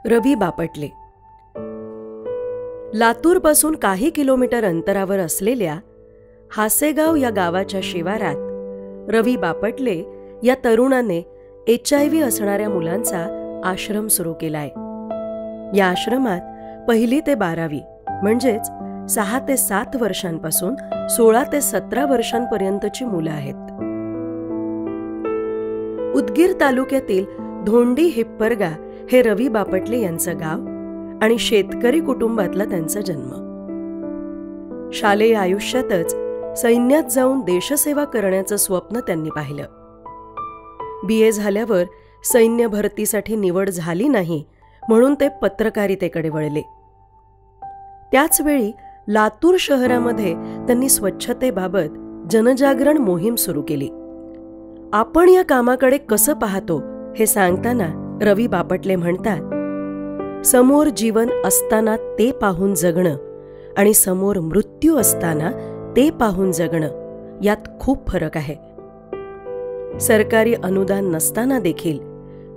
रवी बापटले. लातूरपासून काही किलोमीटर अंतरावर असलेल्या हासेगाव या गावाच्या शिवारात रवी बापटले या तरुणाने HIV असणाऱ्या मुलांचा आश्रम सुरू केलाय. या आश्रमात 1ली ते 12वी म्हणजेच 6 ते 7 वर्षांपासून 16 ते 17 वर्षांपर्यंतची मुलं आहेत. उदगीर तालुक्यातील धोंडी हिप्परगा हे रवी बापटले यांचं गाव आणि शेतकरी कुटुंबातला त्यांचा जन्म. शालेय आयुष्यातच सैन्यात जाऊन देशसेवा करण्याचं स्वप्न त्यांनी पाहिलं. BA झाल्यावर सैन्य भरतीसाठी निवड झाली नाही म्हणून ते पत्रकारितेकडे वळले. त्याचवेळी लातूर शहरामध्ये त्यांनी स्वच्छतेबाबत जनजागरण मोहीम सुरू केली. आपण या कामाकडे कसं पाहतो हे सांगताना रवी बापटले म्हणतात, समोर जीवन असताना ते पाहून जगणं आणि समोर मृत्यू असताना ते पाहून जगणं यात खूप फरक आहे. सरकारी अनुदान नसताना देखील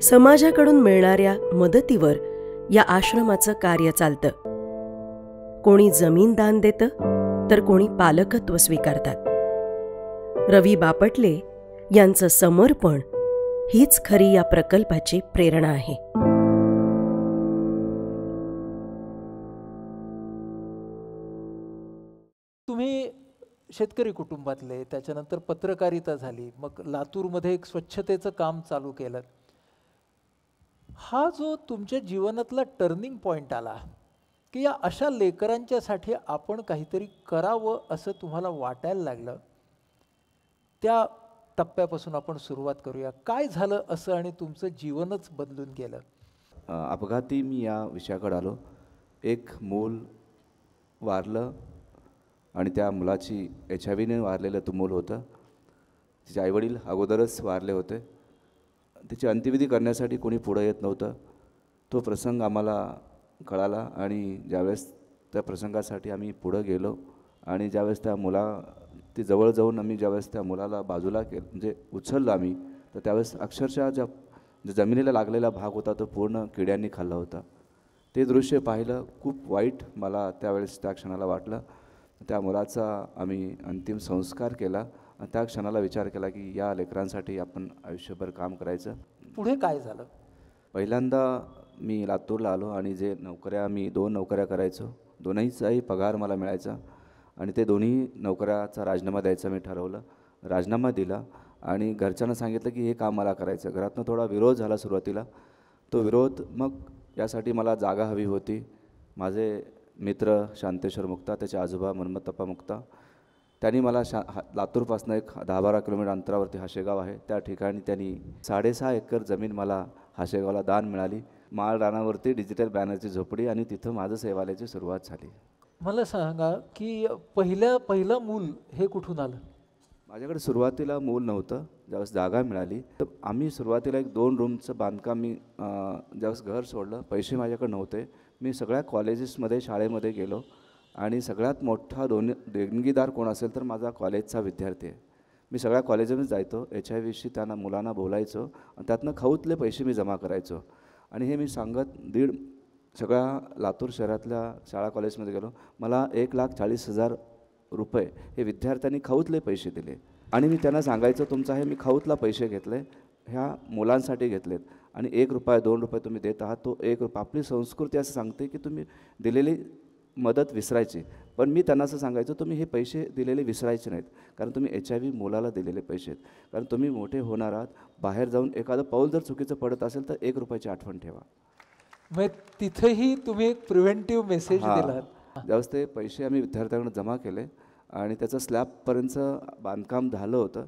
समाजाकडून मिळणाऱ्या मदतीवर या आश्रमाचं कार्य चालतं. कोणी जमीन दान देतं तर कोणी पालकत्व स्वीकारतात. रवी बापटले यांचं समर्पण हीच खरी या प्रकल्पाची प्रेरणा आहे. तुम्ही शेतकरी कुटुंबातले, त्याच्यानंतर पत्रकारिता झाली, मग लातूरमध्ये एक स्वच्छतेचं काम चालू केलं. हा जो तुमच्या जीवनातला टर्निंग पॉइंट आला की या अशा लेकरांच्यासाठी आपण काहीतरी करावं असं तुम्हाला वाटायला लागलं, त्या टप्प्यापासून आपण सुरुवात करूया. काय झालं असं आणि तुमचं जीवनच बदलून गेलं? अपघाती मी या विषयाकडे आलो. एक मूल वारलं आणि त्या मुलाची HIV वारलेलं तो मूल होतं. तिचे आईवडील अगोदरच वारले होते. तिची अंत्यविधी करण्यासाठी कोणी पुढं येत नव्हतं. तो प्रसंग आम्हाला कळाला आणि ज्यावेळेस त्या प्रसंगासाठी आम्ही पुढं गेलो आणि ज्यावेळेस ती जवळ जाऊन आम्ही ज्यावेळेस त्या मुलाला बाजूला म्हणजे उचललं आम्ही, तर त्यावेळेस अक्षरशः जो जमिनीला लागलेला भाग होता तो पूर्ण किड्यांनी खाल्ला होता. ते दृश्य पाहिलं, खूप वाईट मला त्यावेळेस त्या क्षणाला वाटलं. त्या मुलाचा आम्ही अंतिम संस्कार केला आणि त्या क्षणाला विचार केला की या लेकरांसाठी आपण आयुष्यभर काम करायचं. पुढे काय झालं? पहिल्यांदा मी लातूरला आलो आणि जे नोकऱ्या मी 2 नोकऱ्या करायचो, दोन्हीचाही पगार मला मिळायचा आणि ते दोन्ही नोकऱ्याचा राजीनामा द्यायचा मी ठरवलं. राजीनामा दिला आणि घरच्यांना सांगितलं की हे काम मला करायचं. घरातनं थोडा विरोध झाला सुरुवातीला. तो विरोध मग यासाठी मला जागा हवी होती. माझे मित्र शांतेश्वर मुक्ता, त्याचे आजोबा मनमतप्पा मुक्ता, त्यांनी मला लातूरपासून एक 10-12 किलोमीटर अंतरावरती हाशेगाव आहे, त्या ठिकाणी त्यांनी 6.5 एकर जमीन मला हाशेगावला दान मिळाली. माळ रानावरती डिजिटल बॅनरची झोपडी आणि तिथं माझं सेवालयाची सुरुवात झाली. मला सांगा की पहिलं मूल हे कुठून आलं? माझ्याकडे सुरुवातीला मूल नव्हतं. ज्यावेळेस जागा मिळाली तर आम्ही सुरुवातीला एक 2 रूमचं बांधकाम मी ज्यावेळेस घर सोडलं, पैसे माझ्याकडे नव्हते. मी सगळ्या कॉलेजेसमध्ये शाळेमध्ये गेलो आणि सगळ्यात मोठा देणगीदार कोण असेल तर माझा कॉलेजचा विद्यार्थी आहे. मी सगळ्या कॉलेजमध्ये जायचो, HIV त्यांना मुलांना बोलायचो आणि त्यातनं खाऊतले पैसे मी जमा करायचो. आणि हे मी सांगत सगळ्या लातूर शहरातल्या शाळा कॉलेजमध्ये गेलो. मला 1,40,000 रुपये हे विद्यार्थ्यांनी खाऊतले पैसे दिले आणि मी त्यांना सांगायचं, तुमचा हे मी खाऊतला पैसे घेतले, ह्या मुलांसाठी घेतलेत आणि 1 रुपया 2 रुपये तुम्ही देत आहात, तो 1 रुपया. आपली संस्कृती असं सांगते की तुम्ही दिलेली मदत विसरायची, पण मी त्यांना असं सांगायचं, तुम्ही हे पैसे दिलेले विसरायचे नाहीत, कारण तुम्ही HIV मुलाला दिलेले पैसे आहेत. कारण तुम्ही मोठे होणार आहात, बाहेर जाऊन एखादं पाऊल जर चुकीचं पडत असेल तर 1 रुपयाची आठवण ठेवा. मग तिथेही तुम्ही एक प्रिव्हेंटिव्ह मेसेज दिलात. ज्यावेळेस ते पैसे आम्ही विद्यार्थ्यांकडे जमा केले आणि त्याचं स्लॅबपर्यंतचं बांधकाम झालं होतं.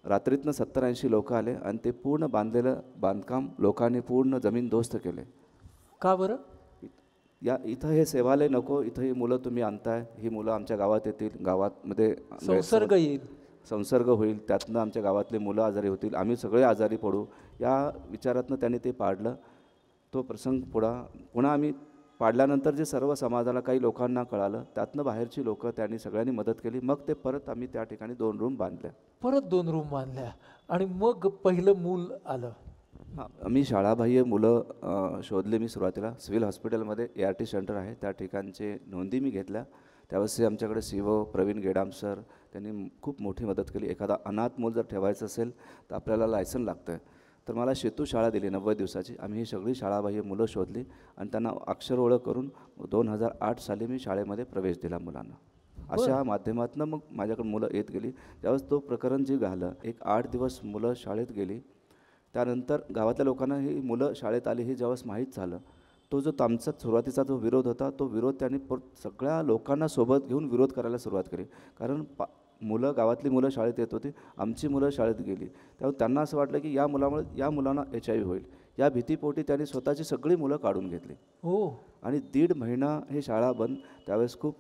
रात्रीतनं 70-80 लोक आले आणि ते पूर्ण बांधलेलं बांधकाम लोकांनी पूर्ण जमीनदोस्त केले. का बरं? इथं हे सेवालय नको, इथं ही मुलं तुम्ही आणताय, ही मुलं आमच्या गावात येतील, गावामध्ये संसर्ग होईल, त्यातनं आमच्या गावातले मुलं आजारी होतील, आम्ही सगळे आजारी पडू, या विचारातनं त्यांनी ते पाडलं. तो प्रसंग पुन्हा आम्ही पाडल्यानंतर जे सर्व समाजाला काही लोकांना कळालं, त्यातनं बाहेरची लोकं त्यांनी सगळ्यांनी मदत केली. मग ते परत आम्ही त्या ठिकाणी 2 रूम बांधल्या. परत 2 रूम बांधल्या आणि मग पहिलं मूल आलं. हां, मी शाळाबाह्य मुलं शोधले. मी सुरुवातीला सिव्हिल हॉस्पिटलमध्ये ART सेंटर आहे, त्या ठिकाणचे नोंदी मी घेतल्या. त्यावेळेस आमच्याकडे CO प्रवीण गेडाम सर, त्यांनी खूप मोठी मदत केली. एखादा अनाथ मूल जर ठेवायचं असेल तर आपल्याला लायसन लागतं आहे. तर मला शेतू शाळा दिली 90 दिवसाची. आम्ही ही सगळी शाळाबाह्य मुलं शोधली आणि त्यांना अक्षर ओळख करून 2008 साली मी शाळेमध्ये प्रवेश दिला मुलांना. अशा माध्यमातून मग माझ्याकडे मुलं येत गेली. त्यावेळेस तो प्रकरण जे झालं, एक 8 दिवस मुलं शाळेत गेली. त्यानंतर गावातल्या लोकांना ही मुलं शाळेत आली हे ज्यावेळेस माहीत झालं, तो जो आमचा सुरुवातीचा जो विरोध होता, तो विरोध त्यांनी सगळ्या लोकांना सोबत घेऊन विरोध करायला सुरुवात केली. कारण मुलं, गावातली मुलं शाळेत येत होती, आमची मुलं शाळेत गेली. त्यामुळे त्यांना असं वाटलं की या मुलामुळे या मुलांना HIV होईल. या भीतीपोटी त्यांनी स्वतःची सगळी मुलं काढून घेतली. हो. आणि 1.5 महिना ही शाळा बंद. त्यावेळेस खूप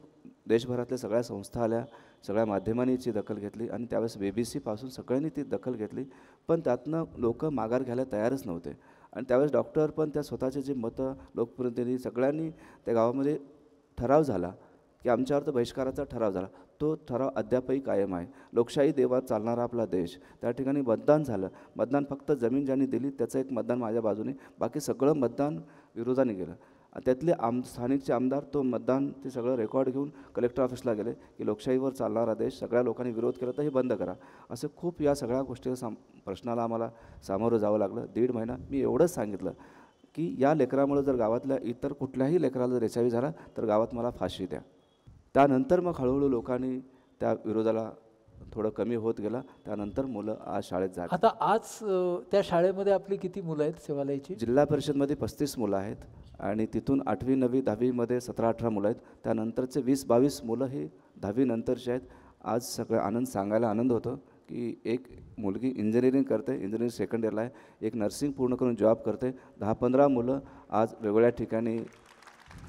देशभरातल्या सगळ्या संस्था आल्या, सगळ्या माध्यमांनी याची दखल घेतली आणि त्यावेळेस BBC सगळ्यांनी ती दखल घेतली. पण त्यातनं लोक माघार घ्यायला तयारच नव्हते. आणि त्यावेळेस डॉक्टर पण त्या स्वतःचे जे मतं, लोकप्रतिनिधी सगळ्यांनी त्या गावामध्ये ठराव झाला की आमच्यावर तर बहिष्काराचा ठराव झाला. तो ठराव अद्यापही कायम आहे. लोकशाही देवात चालणारा आपला देश. त्या ठिकाणी मतदान झालं. मतदान फक्त जमीन ज्यांनी दिली त्याचं एक मतदान माझ्या बाजूने, बाकी सगळं मतदान विरोधाने गेलं. त्यातले स्थानिकचे आमदार तो मतदान ते सगळं रेकॉर्ड घेऊन कलेक्टर ऑफिसला गेले की लोकशाहीवर चालणारा देश, सगळ्या लोकांनी विरोध केला तर हे बंद करा. असं खूप या सगळ्या गोष्टीचा प्रश्नाला आम्हाला सामोरं जावं लागलं. 1.5 महिना मी एवढंच सांगितलं की या लेकरामुळे जर गावातल्या इतर कुठल्याही लेकराला जर HIV झाला तर गावात मला फाशी द्या. त्यानंतर मग हळूहळू लोकांनी त्या विरोधाला थोडं कमी होत गेला. त्यानंतर मुलं आज शाळेत जात. आता आज त्या शाळेमध्ये आपली किती मुलं आहेत सेवालयाची? जिल्हा परिषदमध्ये 35 मुलं आहेत आणि तिथून 8वी 9वी 10वीमध्ये 17-18 मुलं आहेत. त्यानंतरचे 20-22 मुलं ही 10वी नंतरचे आहेत. आज सगळं सांगायला आनंद होतो की एक मुलगी इंजिनिअरिंग करते, इंजिनिअरिंग सेकंड इयरला आहे. एक नर्सिंग पूर्ण करून जॉब करते. 10-15 मुलं आज वेगवेगळ्या ठिकाणी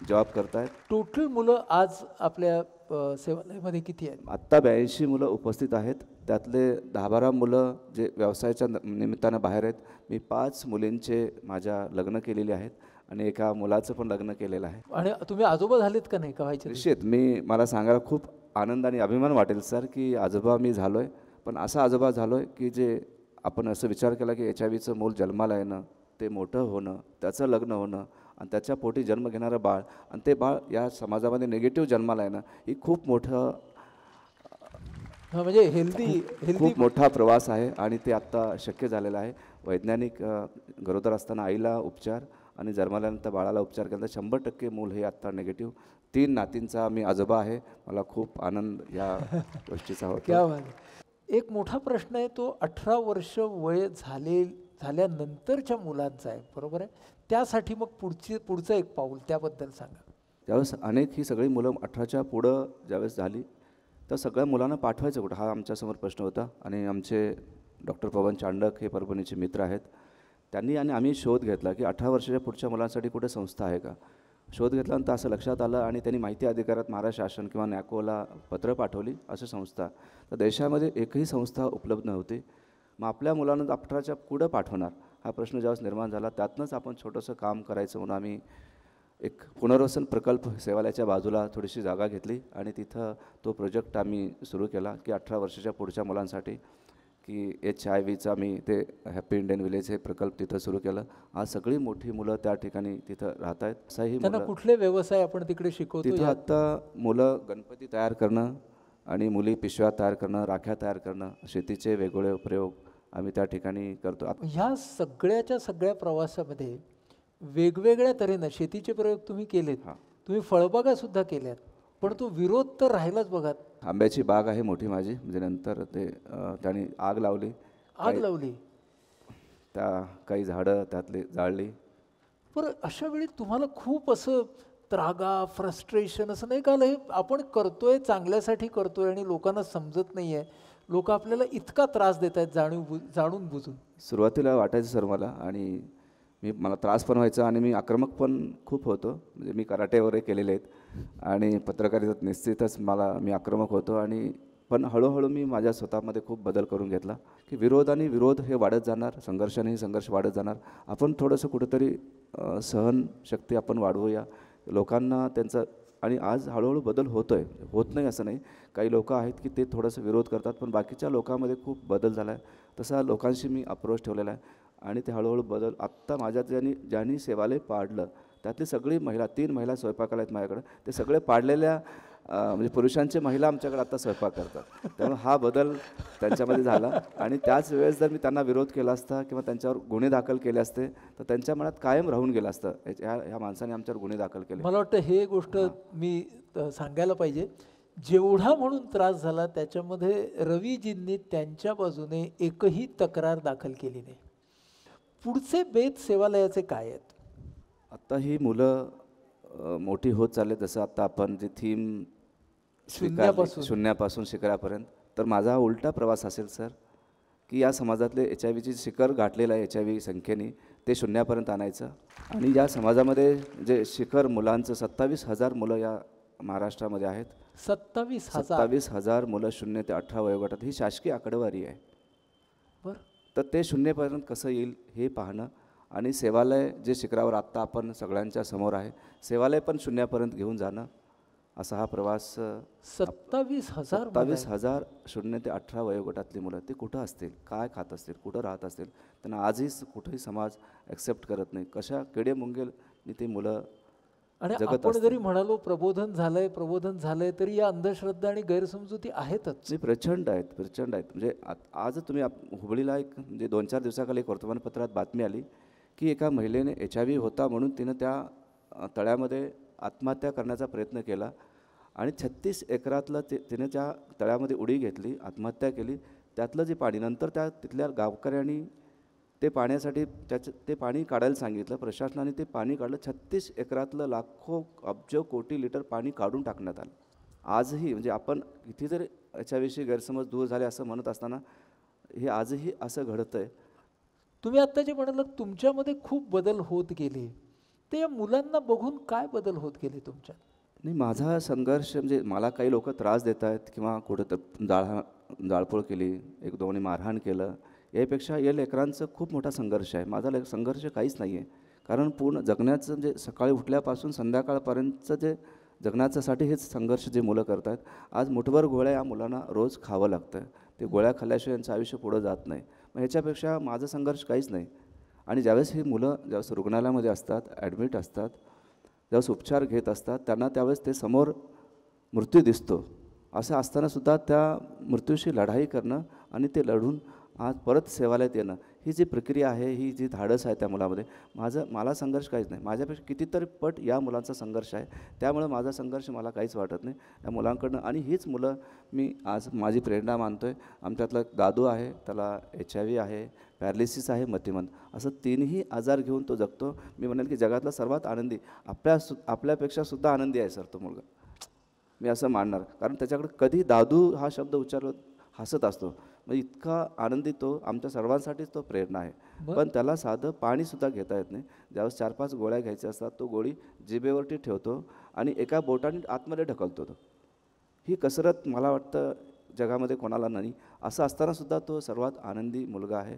जॉब करत आहेत. टोटल मुलं आज आपल्या सेवालयामध्ये किती आहेत? आत्ता 82 मुलं उपस्थित आहेत. त्यातले 10-12 मुलं जे व्यवसायाच्या निमित्तानं बाहेर आहेत. मी 5 मुलींचे माझ्या लग्न केलेले आहेत आणि एका मुलाचं पण लग्न केलेलं आहे. आणि तुम्ही आजोबा झालेत का नाही का व्हायचे? निश्चित मला सांगायला खूप आनंद आणि अभिमान वाटेल सर की आजोबा मी झालो आहे. पण असा आजोबा झालो आहे की जे आपण असं विचार केला की HIVचं मूल जन्माला येणं, ते मोठं होणं, त्याचं लग्न होणं आणि त्याच्या पोटी जन्म घेणारं बाळ आणि ते बाळ या समाजामध्ये निगेटिव्ह जन्माला येणं ही खूप मोठं म्हणजे हेल्दी खूप मोठा प्रवास आहे आणि ते आत्ता शक्य झालेलं आहे. वैज्ञानिक गरोदर असताना आईला उपचार आणि जन्माल्यानंतर बाळाला उपचार केला तर 100% मूल हे आत्ता निगेटिव्ह. 3 नातींचा मी आजोबा आहे. मला खूप आनंद या गोष्टीचा होतो. क्या बात. एक मोठा प्रश्न आहे तो 18 वर्ष वय झाल्यानंतरच्या मुलांचा आहे, बरोबर आहे? त्यासाठी मग पुढचं एक पाऊल त्याबद्दल सांगा. त्यावेळेस अनेक ही सगळी मुलं 18च्या पुढं ज्यावेळेस झाली तर सगळ्या मुलांना पाठवायचं कुठं हा आमच्यासमोर प्रश्न होता. आणि आमचे डॉक्टर पवन चांडक हे परभणीचे मित्र आहेत. त्यांनी आणि आम्ही शोध घेतला की 18 वर्षाच्या पुढच्या मुलांसाठी कुठे संस्था आहे का. शोध घेतल्यानंतर असं लक्षात आलं आणि त्यांनी माहिती अधिकारात महाराष्ट्र शासन किंवा NACOला पत्र पाठवली अशी संस्था. तर देशामध्ये एकही संस्था उपलब्ध नव्हती. मग आपल्या मुलांना 18च्या पुढं पाठवणार हा प्रश्न ज्यावेळेस निर्माण झाला. त्यातनंच आपण छोटंसं काम करायचं म्हणून आम्ही एक पुनर्वसन प्रकल्प सेवालयाच्या बाजूला थोडीशी जागा घेतली आणि तिथं तो प्रोजेक्ट आम्ही सुरू केला की 18 वर्षाच्या पुढच्या मुलांसाठी की HIVचा आम्ही ते हॅपी इंडियन विलेज हे प्रकल्प तिथं सुरू केलं. आज सगळी मोठी मुलं त्या ठिकाणी तिथं राहत आहेत. असाही त्यांना कुठले व्यवसाय आपण तिकडे शिकवतो? तिथं आत्ता मुलं गणपती तयार करणं आणि मुली पिशव्या तयार करणं, राख्या तयार करणं, शेतीचे वेगवेगळे प्रयोग आम्ही त्या ठिकाणी करतो. ह्या सगळ्या प्रवासामध्ये वेगवेगळ्या तऱ्हेनं शेतीचे प्रयोग तुम्ही केलेत, तुम्ही फळबागासुद्धा केल्यात, पण तो विरोध तर राहिलाच बघा. आंब्याची बाग आहे मोठी माझी, म्हणजे नंतर ते त्याने आग लावली त्या काही झाडं त्यातली जाळली. पण अशा वेळी तुम्हाला खूप असं त्रागा, फ्रस्ट्रेशन असं नाही का आलं? हे आपण करतोय चांगल्यासाठी करतोय आणि लोकांना समजत नाही आहे, लोक आपल्याला इतका त्रास देत आहेत जाणून बुजून. सुरुवातीला वाटायचं सर मला, आणि मला त्रास पण व्हायचा आणि मी आक्रमक पण खूप होतो. म्हणजे मी कराटे वगैरे केलेले आहेत आणि पत्रकारितेत निश्चितच मी आक्रमक होतो. आणि पण हळूहळू मी माझ्या स्वतःमध्ये खूप बदल करून घेतला की विरोध हे वाढत जाणार, संघर्षानेही संघर्ष वाढत जाणार. आपण थोडंसं कुठंतरी सहनशक्ती आपण वाढवूया लोकांना त्यांचं. आणि आज हळूहळू बदल होत नाही असं नाही. काही लोक आहेत की ते थोडंसं विरोध करतात, पण बाकीच्या लोकांमध्ये खूप बदल झाला आहे. तसा लोकांशी मी अप्रोच ठेवलेला आहे आणि ते हळूहळू बदल आत्ता माझ्यात ज्यांनी सेवालय पाडलं त्यातली सगळी महिला 3 महिला स्वयंपाकाला आहेत माझ्याकडे, ते सगळे पाडलेल्या म्हणजे पुरुषांची महिला आमच्याकडे आता स्वयंपाक करतात. त्यामुळे हा बदल त्यांच्यामध्ये झाला. आणि त्याच वेळेस जर मी त्यांना विरोध केला असता किंवा त्यांच्यावर गुन्हे दाखल केले असते तर त्यांच्या मनात कायम राहून गेलं असतं ह्या माणसाने आमच्यावर गुन्हे दाखल केले. मला वाटतं हे गोष्ट मी सांगायला पाहिजे. जेवढा म्हणून त्रास झाला त्याच्यामध्ये रवीजींनी त्यांच्या बाजूने एकही तक्रार दाखल केली नाही. पुढचे बेत सेवालयाचे काय आहेत? आत्ता ही मुलं मोठी होत चालले, जसं आता आपण जे थीम शून्यापासून शिखरापर्यंत, तर माझा उलटा प्रवास असेल सर, की या समाजातले HIV शिखर गाठलेलं आहे HIV संख्येने, ते शून्यापर्यंत आणायचं. आणि या समाजामध्ये जे शिखर मुलांचं 27,000 मुलं या महाराष्ट्रामध्ये आहेत. 27,000 मुलं 0 ते 18 वयोगटात, ही शासकीय आकडेवारी आहे. बरं, तर ते शून्यपर्यंत कसं येईल हे पाहणं, आणि सेवालय जे शिखरावर आत्ता आपण सगळ्यांच्या समोर आहे, सेवालय पण शून्यापर्यंत घेऊन जाणं, असा हा प्रवास. 27,000 0 ते 18 वयोगटातली मुलं ते कुठं असतील, काय खात असतील, कुठं राहत असतील, त्यांना आजही कुठंही समाज ॲक्सेप्ट करत नाही. कशा किडे मुंगेल ती मुलं. आणि आपण जरी म्हणालो प्रबोधन झालंय तरी या अंधश्रद्धा आणि गैरसमजुती आहेतच. नाही, प्रचंड आहेत. म्हणजे आज तुम्ही हुबळीला एक म्हणजे 2-4 दिवसाखाली एक वर्तमानपत्रात बातमी आली की एका महिलेने HIV होता म्हणून तिनं त्या तळ्यामध्ये आत्महत्या करण्याचा प्रयत्न केला आणि 36 एकरातलं तिने त्या तळ्यामध्ये उडी घेतली, आत्महत्या केली. त्यातलं जे पाणी नंतर तिथल्या गावकऱ्यांनी ते पाण्यासाठी ते पाणी काढायला सांगितलं, प्रशासनाने ते पाणी काढलं. 36 एकरातलं लाखो अब्ज कोटी लिटर पाणी काढून टाकण्यात आलं. आजही म्हणजे आपण किती जरी याच्याविषयी गैरसमज दूर झाले असं म्हणत असताना हे आजही असं घडतं आहे. तुम्ही आत्ता जे म्हणालात तुमच्यामध्ये खूप बदल होत गेले, ते या मुलांना बघून काय बदल होत गेले तुमच्यात? नाही, माझा संघर्ष म्हणजे मला काही लोक त्रास देत आहेत किंवा कुठं तर जाळपोळ केली, 1-2 मारहाण केलं, यापेक्षा या लेकरांचं खूप मोठा संघर्ष आहे. माझा संघर्ष काहीच नाही आहे. कारण पूर्ण जगण्याचं म्हणजे सकाळी उठल्यापासून संध्याकाळपर्यंतचं जे जगण्याच्यासाठी हेच संघर्ष जे मुलं करत आहेत. आज मुठभर गोळ्या या मुलांना रोज खावं लागतं. ते गोळ्या खाल्ल्याशिवाय यांचं आयुष्य पुढं जात नाही. मग ह्याच्यापेक्षा माझा संघर्ष काहीच नाही. आणि ज्यावेळेस ही मुलं ज्यावेळेस रुग्णालयामध्ये असतात, ॲडमिट असतात, ज्यावेळेस उपचार घेत असतात, त्यांना त्यावेळेस ते समोर मृत्यू दिसतो. असं असतानासुद्धा त्या मृत्यूशी लढाई करणं आणि ते लढून आज परत सेवालयात येणं, ही जी प्रक्रिया आहे, ही जी धाडस आहे त्या मुलामध्ये, मला संघर्ष काहीच नाही. माझ्यापेक्षा कितीतरी पट या मुलांचा संघर्ष आहे. त्यामुळे माझा संघर्ष मला काहीच वाटत नाही या मुलांकडनं. आणि हीच मुलं मी आज माझी प्रेरणा मानतो आहे. आमच्यातला दादू आहे, त्याला HIV आहे, पॅरालिसिस आहे, मतिमंद, असं 3ही आजार घेऊन तो जगतो. मी म्हणेल की जगातला सर्वात आनंदी, आपल्यापेक्षा सुद्धा आनंदी आहे सर तो मुलगा, मी असं मानणार. कारण त्याच्याकडे कधी दादू हा शब्द उच्चारला हसत असतो. म्हणजे इतका आनंदी तो, आमच्या सर्वांसाठीच तो प्रेरणा आहे. पण त्याला साधं पाणीसुद्धा घेता येत नाही. ज्यावेळेस 4-5 गोळ्या घ्यायच्या असतात, तो गोळी जिभेवरती ठेवतो आणि एका बोटाने आतमध्ये ढकलतो. ही कसरत मला वाटतं जगामध्ये कोणाला नाही. असं असतानासुद्धा तो सर्वात आनंदी मुलगा आहे.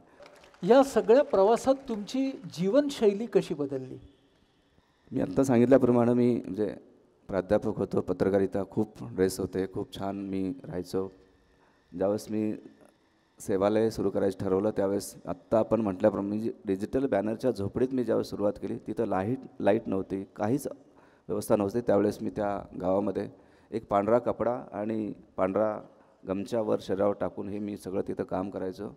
या सगळ्या प्रवासात तुमची जीवनशैली कशी बदलली? मी आत्ता सांगितल्याप्रमाणे मी म्हणजे प्राध्यापक होतो, पत्रकारिता खूप ड्रेस होते, खूप छान मी राहायचो. ज्यावेळेस मी सेवालय सुरू करायचं ठरवलं त्यावेळेस आत्ता आपण म्हटल्याप्रमाणे म्हणजे डिजिटल बॅनरच्या झोपडीत मी ज्यावेळेस सुरुवात केली, तिथं लाईट नव्हती, काहीच व्यवस्था नव्हती. त्यावेळेस मी त्या गावामध्ये एक पांढरा कपडा आणि पांढरा गमच्यावर शरीरावर टाकून हे मी सगळं तिथं काम करायचो.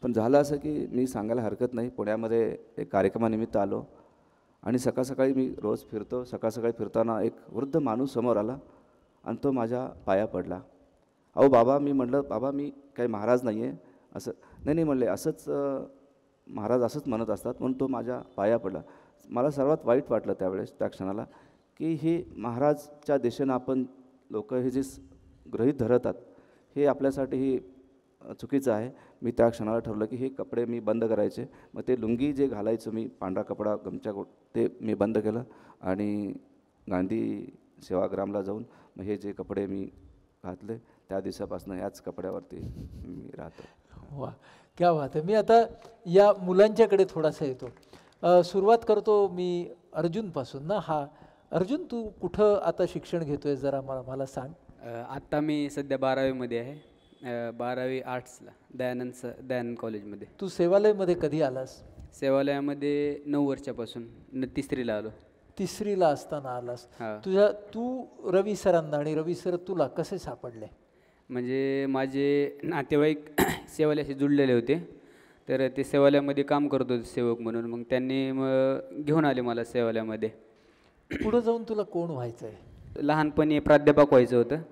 पण झालं असं की मी सांगायला हरकत नाही, पुण्यामध्ये एक कार्यक्रमानिमित्त आलो आणि सकाळी मी रोज फिरतो. सकाळी फिरताना एक वृद्ध माणूस समोर आला आणि तो माझ्या पाया पडला. अहो बाबा, मी म्हटलं बाबा मी काही महाराज नाही आहे. असं नाही म्हणले, असंच महाराज असंच म्हणत असतात, म्हणून तो माझ्या पाया पडला. मला सर्वात वाईट वाटलं त्यावेळेस त्या क्षणाला की हे महाराजच्या दिशेनं आपण लोक हे जे गृहीत धरतात हे आपल्यासाठी ही चुकीचं आहे. मी त्या क्षणाला ठरवलं की हे कपडे मी बंद करायचे. मग ते लुंगी जे घालायचं मी, पांढरा कपडा गमच्या ते मी बंद केलं आणि गांधी सेवाग्रामला जाऊन मग हे जे कपडे मी घातले, त्या दिवसापासून याच कपड्यावरती मी राहतो. वा, क्या बात आहे. मी आता या मुलांच्याकडे थोडासा येतो. सुरुवात करतो मी अर्जुनपासून ना. अर्जुन, तू कुठं आता शिक्षण घेतोय जरा मला सांग. आत्ता मी सध्या 12वीमध्ये आहे. 12वी आर्ट्सला दयानंद कॉलेजमध्ये. तू सेवालयमध्ये कधी आलास? सेवालयामध्ये 9 वर्षापासून 3रीला आलो. 3रीला असताना आलास. हा. तू रवी सरांना आणि रवी सर तुला कसे सापडले? म्हणजे माझे नातेवाईक सेवालयाशी जुळलेले होते, तर ते सेवालयामध्ये काम करत होते सेवक म्हणून. मग त्यांनी घेऊन आले मला सेवालयामध्ये. पुढं जाऊन तुला कोण व्हायचं आहे? लहानपणी प्राध्यापक व्हायचं होतं,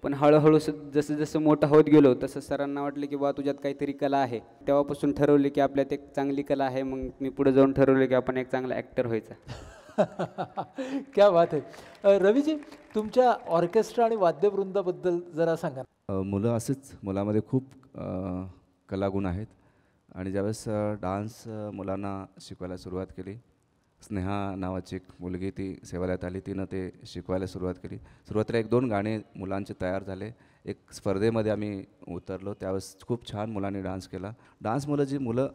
पण हळूहळू जसं जसं मोठं होत गेलो तसं सरांना वाटलं की बा तुझ्यात काहीतरी कला आहे. तेव्हापासून ठरवले की आपल्यात एक चांगली कला आहे. मग मी पुढे जाऊन ठरवले की आपण एक चांगला ॲक्टर व्हायचा. क्या बात आहे. रवीजी, तुमच्या ऑर्केस्ट्रा आणि वाद्यवृंदाबद्दल जरा सांगा. मुलं असेच, मुलामध्ये खूप कलागुण आहेत. आणि ज्यावेळेस डान्स मुलांना शिकवायला सुरुवात केली, स्नेहा नावाची एक मुलगी ती सेवालयात आली, तिनं ते शिकवायला सुरुवात केली. सुरुवातीला 1-2 गाणे मुलांचे तयार झाले. एक स्पर्धेमध्ये आम्ही उतरलो, त्यावेळेस खूप छान मुलांनी डान्स केला. जी मुलं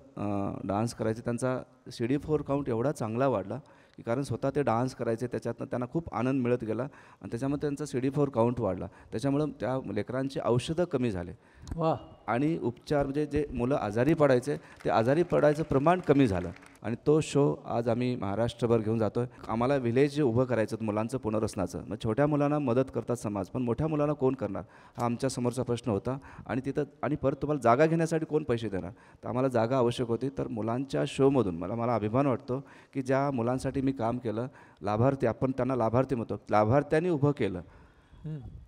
डान्स करायचे त्यांचा CD4 काउंट एवढा चांगला वाढला की कारण स्वतः ते डान्स करायचे, त्याच्यातनं त्यांना खूप आनंद मिळत गेला आणि त्याच्यामध्ये त्यांचा CD4 काउंट वाढला. त्याच्यामुळं त्या लेकरांची औषधं कमी झाले. वा. आणि उपचार म्हणजे जे मुलं आजारी पडायचे ते आजारी पडायचं प्रमाण कमी झालं. आणि तो शो आज आम्ही महाराष्ट्रभर घेऊन जातो आहे. आम्हाला व्हिलेज उभं करायचं मुलांचं पुनर्वसनाचं. मग छोट्या मुलांना मदत करतात समाज, पण मोठ्या मुलांना कोण करणार हा आमच्या समोरचा प्रश्न होता. आणि परत तुम्हाला जागा घेण्यासाठी कोण पैसे देणार, तर आम्हाला जागा आवश्यक होती. तर मुलांच्या शोमधून मला अभिमान वाटतो की ज्या मुलांसाठी मी काम केलं, लाभार्थी, आपण त्यांना लाभार्थी म्हणतो, लाभार्थ्यांनी उभं केलं.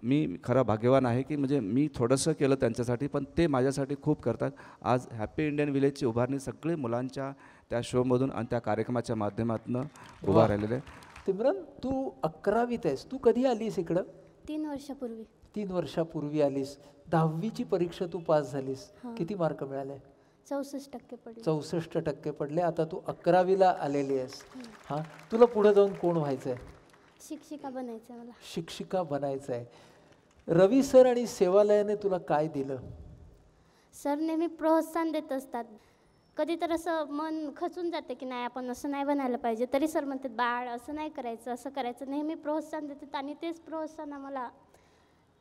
मी खरा भाग्यवान आहे की म्हणजे मी थोडंसं केलं त्यांच्यासाठी, पण ते माझ्यासाठी खूप करतात. आज हॅपी इंडियन विलेजची उभारणी सगळे मुलांच्या त्या शोमधून आणि त्या कार्यक्रमाच्या माध्यमातून उभा राहिलेले आहे. तिम्रन, तू 11वीत आहेस. तू कधी आलीस इकडं? 3 वर्षापूर्वी. 3 वर्षापूर्वी आलीस. 10वीची परीक्षा तू पास झालीस. किती मार्क मिळाले? 64% पडले. 64% पडले. आता तू 11वीला आलेली आहेस. हां, तुला पुढे जाऊन कोण व्हायचं आहे? शिक्षिका बनायचं आहे मला. शिक्षिका बनायचं आहे. रवी सर आणि सेवालयाने तुला काय दिलं? सर नेहमी प्रोत्साहन देत असतात. कधी तर असं मन खचून जाते की नाही आपण असं नाही बनायला पाहिजे, तरी सर म्हणतात बाळ असं नाही करायचं, असं करायचं. नेहमी प्रोत्साहन देतात आणि तेच प्रोत्साहन आम्हाला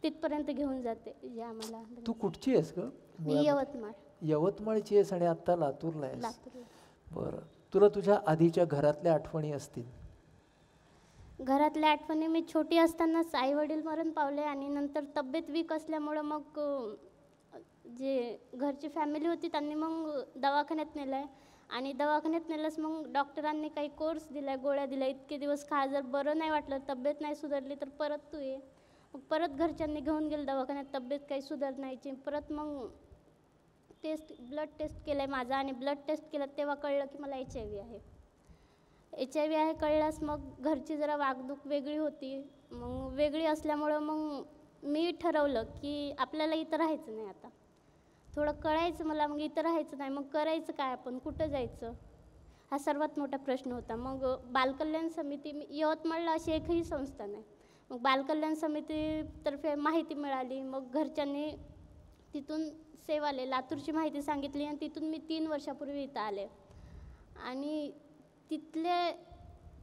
तिथपर्यंत घेऊन जाते जे आम्हाला. तू कुठची आहेस ग? मी यवतमाळ. यवतमाळची आहेस आणि आत्ता लातूरला आहेस. लातूरला. बरं. तुला तुझ्या आधीच्या घरातल्या आठवणी असतील? घरातल्या आठवणी, मी छोटी असतानाच आई वडील मरण पावले आणि नंतर तब्येत वीक असल्यामुळं मग जे घरची फॅमिली होती त्यांनी मग दवाखान्यात नेलं आहे. आणि दवाखान्यात नेलंच मग डॉक्टरांनी काही कोर्स दिला, गोळ्या दिल्या, इतके दिवस खा, जर बरं नाही वाटलं, तब्येत नाही सुधारली तर परत तू ये. मग परत घरच्यांनी घेऊन गेलं दवाखान्यात, तब्येत काही सुधारण्याची. परत मग ब्लड टेस्ट केलं आहे माझा आणि ब्लड टेस्ट केलं तेव्हा कळलं की मला HIV आहे. HIV आहे कळल्यास मग घरची जरा वागणूक वेगळी होती. मग वेगळी असल्यामुळं मग मी ठरवलं की आपल्याला इथं राहायचं नाही. आता थोडं कळायचं मला, मग इथं राहायचं नाही, मग करायचं काय, आपण कुठं जायचं, हा सर्वात मोठा प्रश्न होता. मग बालकल्याण समिती, यवतमाळला अशी एकही संस्था नाही. मग बालकल्याण समितीतर्फे माहिती मिळाली. मग घरच्यांनी तिथून सेवाले लातूरची माहिती सांगितली आणि तिथून मी 3 वर्षापूर्वी इथं आले. आणि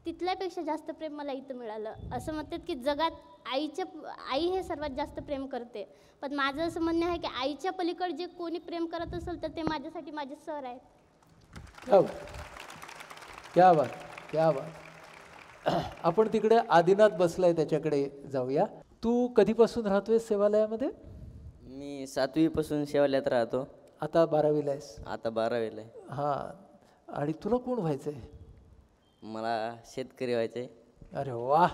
तिथल्यापेक्षा जास्त प्रेम मला इथं मिळालं. असं म्हणतात की जगात आई हे सर्वात जास्त प्रेम करते, पण माझं असं म्हणणं आहे की आईच्या पलीकडे जे कोणी प्रेम करत असेल तर ते माझ्यासाठी माझे सर आहेत. क्या बात, क्या बात. आपण तिकडे आदिनाथ बसलाय त्याच्याकडे जाऊया. तू कधीपासून राहतोय सेवालयामध्ये? मी 7वीपासून सेवालयात राहतो. आता 12वीला आहेस? आता 12वीला आहे. हां. आणि तुला कोण व्हायचंय? मला शेतकरी व्हायचं आहे. अरे वा.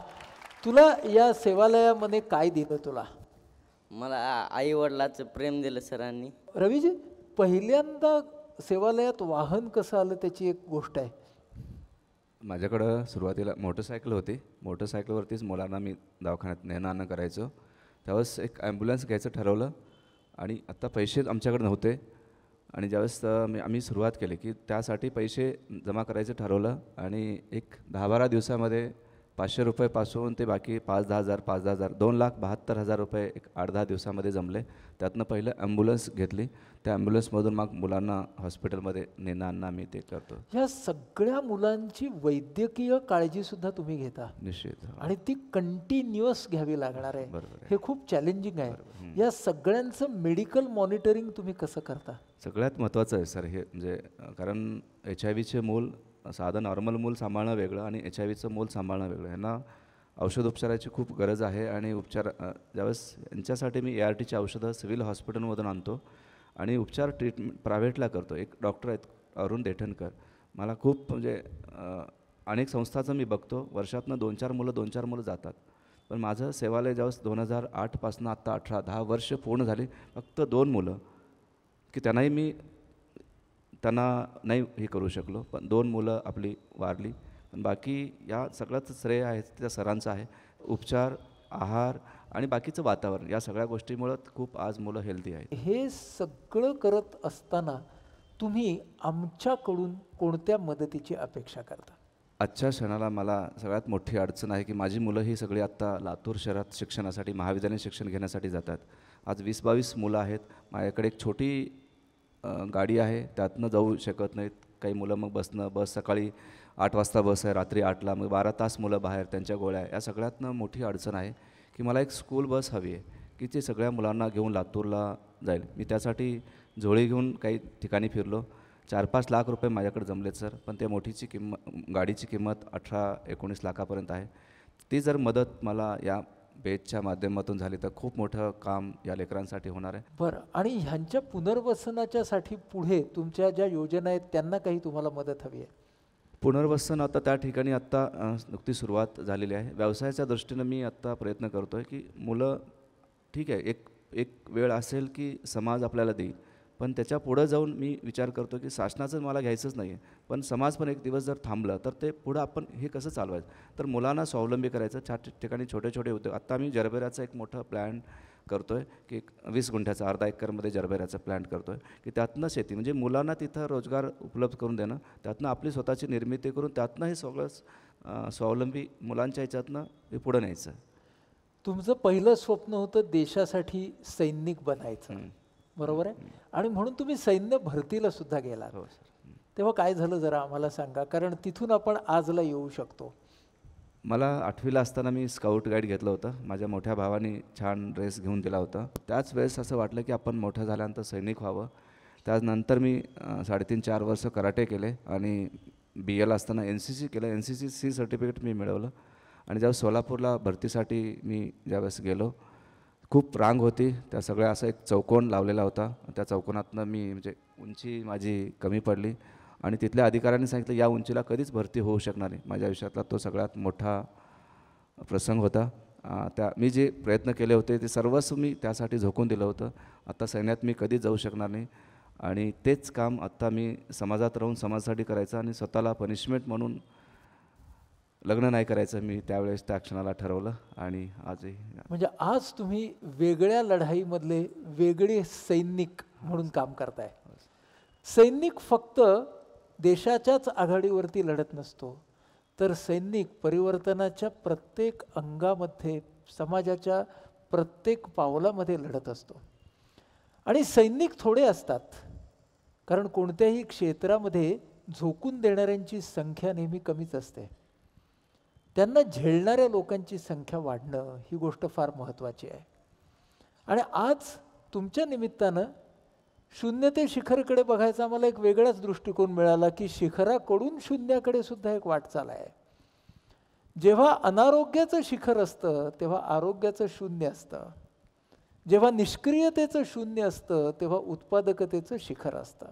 तुला या सेवालयामध्ये काय दिलं तुला? मला आई वडिलाचं प्रेम दिलं सरांनी. रवीजी, पहिल्यांदा सेवालयात वाहन कसं आलं त्याची एक गोष्ट आहे. माझ्याकडं सुरुवातीला मोटरसायकल होती. मोटरसायकलवरतीच मुलांना मी दवाखान्यात नेणं आणणं करायचो. त्यावेळेस एक ॲम्ब्युलन्स घ्यायचं ठरवलं आणि आत्ता पैसे आमच्याकडे नव्हते. आणि ज्यावेळेस आम्ही सुरुवात केली की त्यासाठी पैसे जमा करायचं ठरवलं आणि एक 10-12 दिवसामध्ये 500 रुपयेपासून ते बाकी 5-10 हजार 5-10 हजार 2,72,000 रुपये एक 8-10 दिवसामध्ये जमले. त्यातनं पहिलं ॲम्ब्युलन्स घेतली. त्या ॲम्ब्युलन्समधून मग मुलांना हॉस्पिटलमध्ये नेणं आणणं आम्ही ते करतो. ह्या सगळ्या मुलांची वैद्यकीय काळजीसुद्धा तुम्ही घेता निश्चित. आणि ती कंटिन्युअस घ्यावी लागणार आहे. बरोबर आहे. हे खूप चॅलेंजिंग आहे. या सगळ्यांचं मेडिकल मॉनिटरिंग तुम्ही कसं करता? सगळ्यात महत्त्वाचं आहे सर हे, म्हणजे कारण HIV मूल साधं नॉर्मल मूल सांभाळणं वेगळं आणि HIV मूल सांभाळणं वेगळं. यांना औषधोपचाराची खूप गरज आहे आणि ज्यावेळेस यांच्यासाठी मी ARTची औषधं सिव्हिल हॉस्पिटलमधून आणतो आणि उपचार ट्रीटमेंट प्रायव्हेटला करतो. एक डॉक्टर आहेत अरुण देठणकर, मला खूप म्हणजे अनेक संस्थाचं मी बघतो, वर्षातनं 2-4 मुलं जातात. पण माझं सेवालय ज्यावेळेस 2008पासून आत्ता 10 वर्ष पूर्ण झाली, फक्त 2 मुलं की त्यांना नाही हे करू शकलो, पण 2 मुलं आपली वारली. पण बाकी या सगळ्याच श्रेय आहे त्या सरांचं आहे. उपचार, आहार आणि बाकीचं वातावरण या सगळ्या गोष्टीमुळं खूप आज मुलं हेल्दी आहेत. हे सगळं करत असताना तुम्ही आमच्याकडून कोणत्या मदतीची अपेक्षा करता? आजच्या क्षणाला मला सगळ्यात मोठी अडचण आहे की माझी मुलं ही सगळी आत्ता लातूर शहरात शिक्षणासाठी महाविद्यालयीन शिक्षण घेण्यासाठी जातात. आज 20-22 मुलं आहेत. माझ्याकडे एक छोटी गाडी आहे, त्यातनं जाऊ शकत नाहीत. काही मुलं मग बस सकाळी 8 वाजता बस आहे, रात्री 8ला, मग 12 तास मुलं बाहेर, त्यांच्या गोळ्या. या सगळ्यातनं मोठी अडचण आहे की मला एक स्कूल बस हवी आहे की ते सगळ्या मुलांना घेऊन लातूरला जाईल. मी त्यासाठी झोळी घेऊन काही ठिकाणी फिरलो. 4-5 लाख रुपये माझ्याकडे जमलेत सर, पण त्या गाडीची किंमत 18-19 लाखापर्यंत आहे. ती जर मदत मला या बेजच्या माध्यमातून झाली तर खूप मोठं काम या लेकरांसाठी होणार आहे. बरं, आणि ह्यांच्या पुनर्वसनाच्यासाठी पुढे तुमच्या ज्या योजना आहेत त्यांना काही तुम्हाला मदत हवी आहे? पुनर्वसन आता त्या ठिकाणी आत्ता नुकती सुरुवात झालेली आहे. व्यवसायाच्या दृष्टीनं मी आत्ता प्रयत्न करतो आहे की मुलं ठीक आहे, एक वेळ असेल की समाज आपल्याला देईल, पण त्याच्या पुढं जाऊन मी विचार करतो की शासनाचं मला घ्यायचंच नाही आहे, पण समाज पण एक दिवस जर थांबलं तर ते पुढं आपण हे कसं चालवायचं. तर मुलांना स्वावलंबी करायचं. ठिकाणी छोटे छोटे उद्योग. आत्ता मी जरबेराचा एक मोठा प्लॅन करतो आहे की 20 गुंठ्याचा, अर्धा एकरमध्ये जरबेराचा प्लॅन करतो आहे की त्यातनं शेती म्हणजे मुलांना तिथं रोजगार उपलब्ध करून देणं, त्यातनं आपली स्वतःची निर्मिती करून त्यातनं हे सगळं स्वावलंबी मुलांच्या ह्याच्यातनं हे पुढं न्यायचं. तुमचं पहिलं स्वप्न होतं देशासाठी सैनिक बनायचं, बरोबर आहे? आणि म्हणून तुम्ही सैन्य भरतीला सुद्धा गेलात. हो सर. तेव्हा काय झालं जरा आम्हाला सांगा, कारण तिथून आपण आजला येऊ शकतो. मला 8वीला असताना मी स्काउट गाईड घेतलं होतं. माझ्या मोठ्या भावाने छान ड्रेस घेऊन दिला होता. त्याच वेळेस असं वाटलं की आपण मोठं झाल्यानंतर सैनिक व्हावं. त्यानंतर मी 3.5-4 वर्ष कराटे केले आणि BL असताना NCC केलं. NCC सर्टिफिकेट मी मिळवलं. आणि जेव्हा सोलापूरला भरतीसाठी मी ज्यावेळेस गेलो, खूप रांग होती. त्या सगळ्या असा एक चौकोन लावलेला होता. त्या चौकोनातनं मी म्हणजे उंची माझी कमी पडली आणि तिथल्या अधिकाऱ्यांनी सांगितलं या उंचीला कधीच भरती होऊ शकणार नाही. माझ्या आयुष्यातला तो सगळ्यात मोठा प्रसंग होता. मी जे प्रयत्न केले होते ते सर्वस्व मी त्यासाठी झोकून दिलं होतं. आता सैन्यात मी कधीच जाऊ शकणार नाही आणि तेच काम आत्ता मी समाजात राहून समाजासाठी करायचं आणि स्वतःला पनिशमेंट म्हणून लग्न नाही करायचं मी त्यावेळेस त्या क्षणाला ठरवलं. आणि आजही म्हणजे आज तुम्ही वेगळ्या लढाईमधले वेगळे सैनिक म्हणून काम करताय. सैनिक फक्त देशाच्याच आघाडीवरती लढत नसतो, तर सैनिक परिवर्तनाच्या प्रत्येक अंगामध्ये, समाजाच्या प्रत्येक पावलामध्ये लढत असतो. आणि सैनिक थोडे असतात, कारण कोणत्याही क्षेत्रामध्ये झोकून देणाऱ्यांची संख्या नेहमी कमीच असते. त्यांना झेलणाऱ्या लोकांची संख्या वाढणं ही गोष्ट फार महत्त्वाची आहे. आणि आज तुमच्या निमित्तानं शून्य ते शिखरकडे बघायचा आम्हाला एक वेगळाच दृष्टिकोन मिळाला की शिखराकडून शून्याकडे सुद्धा एक वाटचाल आहे. जेव्हा अनारोग्याचं शिखर असतं तेव्हा आरोग्याचं शून्य असतं. जेव्हा निष्क्रियतेचं शून्य असतं तेव्हा उत्पादकतेचं शिखर असतं.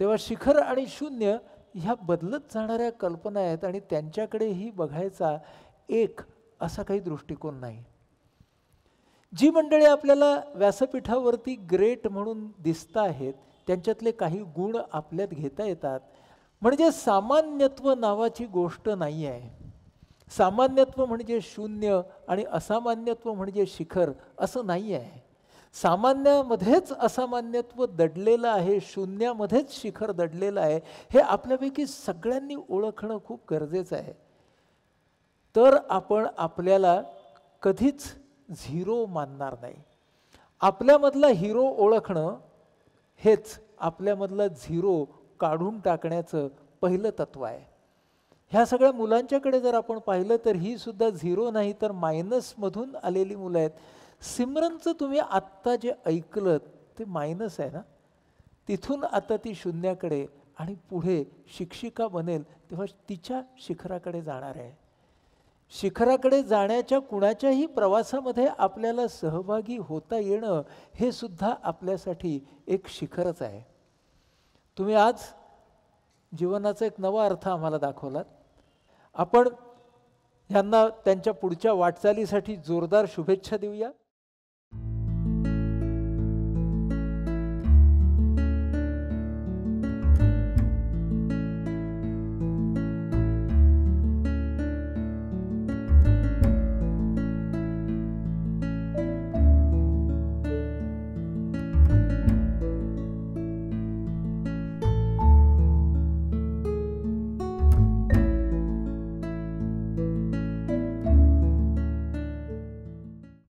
तेव्हा शिखर आणि शून्य ह्या बदलत जाणाऱ्या कल्पना आहेत आणि त्यांच्याकडेही बघायचा एक असा काही दृष्टिकोन नाही. जी मंडळी आपल्याला व्यासपीठावरती ग्रेट म्हणून दिसत आहेत त्यांच्यातले काही गुण आपल्यात घेता येतात. म्हणजे सामान्यत्व नावाची गोष्ट नाही आहे. सामान्यत्व म्हणजे शून्य आणि असामान्यत्व म्हणजे शिखर असं नाही आहे. सामान्यामध्येच असामान्यत्व दडलेलं आहे, शून्यामध्येच शिखर दडलेलं आहे. हे आपल्यापैकी सगळ्यांनी ओळखणं खूप गरजेचं आहे. तर आपण आपल्याला कधीच झिरो मानणार नाही. आपल्यामधला हिरो ओळखणं हेच आपल्यामधला झिरो काढून टाकण्याचं पहिलं तत्व आहे. ह्या सगळ्या मुलांच्याकडे जर आपण पाहिलं तर ही सुद्धा झिरो नाही तर मायनसमधून आलेली मुलं आहेत. सिमरनचं तुम्ही आत्ता जे ऐकलं ते मायनस आहे ना, तिथून आता ती शून्याकडे आणि पुढे शिक्षिका बनेल तेव्हा तिच्या शिखराकडे जाणार आहे. शिखराकडे जाण्याच्या कुणाच्याही प्रवासामध्ये आपल्याला सहभागी होता येणं हे सुद्धा आपल्यासाठी एक शिखरच आहे. तुम्ही आज जीवनाचा एक नवा अर्थ आम्हाला दाखवलात. आपण ह्यांना त्यांच्या पुढच्या वाटचालीसाठी जोरदार शुभेच्छा देऊया.